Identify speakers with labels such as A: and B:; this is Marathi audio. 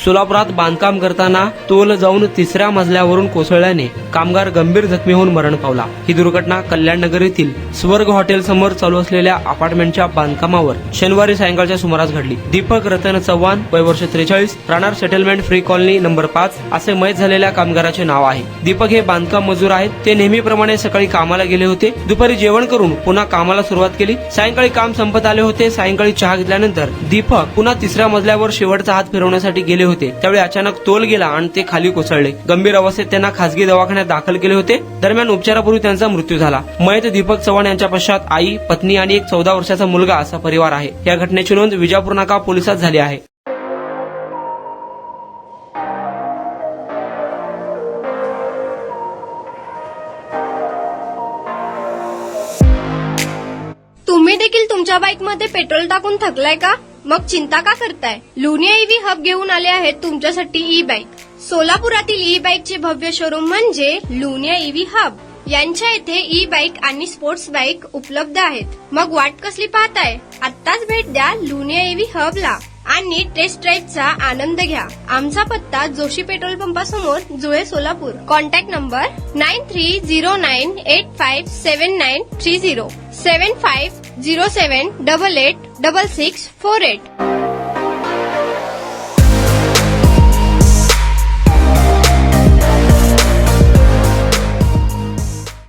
A: सोलापुरात बांधकाम करताना तोल जाऊन तिसऱ्या मजल्यावरून कोसळल्याने कामगार गंभीर जखमी होऊन मरण पावला। ही दुर्घटना कल्याणनगर येथील स्वर्ग हॉटेल समोर चालू असलेल्या अपार्टमेंटच्या बांधकामावर शनिवारी सायंकाळच्या सुमारास घडली। दीपक रतन चव्हाण, वय वर्ष 43, राहणार सेटलमेंट फ्री कॉलनी नंबर 5 असे मयत झालेल्या कामगाराचे नाव आहे। दीपक हे बांधकाम मजूर आहेत। ते नेहमीप्रमाणे सकाळी कामाला गेले होते। दुपारी जेवण करून पुन्हा कामाला सुरुवात केली। सायंकाळी काम संपत आले होते। सायंकाळी चहा घेतल्यानंतर दीपक पुन्हा तिसऱ्या मजल्यावर शेवटचा हात फिरवण्यासाठी गेले होते। त्यावेळी अचानक तोल गेला आणि ते खाली कोसळले। गंभीर अवस्थेत त्यांना खासगी दवाखान्यात दाखल केले होते। दरम्यान उपचारापूर्वी त्यांचा मृत्यू झाला। मयत दीपक चव्हाण यांच्या पश्चात आई, पत्नी आणि एक 14 वर्षाचा मुलगा असा परिवार आहे। या घटनेची नोंद विजापूर नाका पोलिसात झाली आहे।
B: तुम्ही देखील तुमच्या बाईक मध्ये पेट्रोल टाकून थकलाय का? मग चिंता का करताय? लुनिया ईव्ही हब घेऊन आले आहेत तुमच्यासाठी ई बाईक। सोलापुरातील ई बाईकचे भव्य शोरूम म्हणजे लुनिया ईव्ही हब। यांच्या इथे ई बाईक आणि स्पोर्ट्स बाईक उपलब्ध आहेत। मग वाट कसली पाहताय? आत्ताच भेट द्या लुनिया ईव्ही हबला आणि टेस्ट ड्राईव्हचा आनंद घ्या। आमचा पत्ता जोशी पेट्रोल पंपासमोर, जुळे, सोलापूर। Contact number 9309857930 7507886648।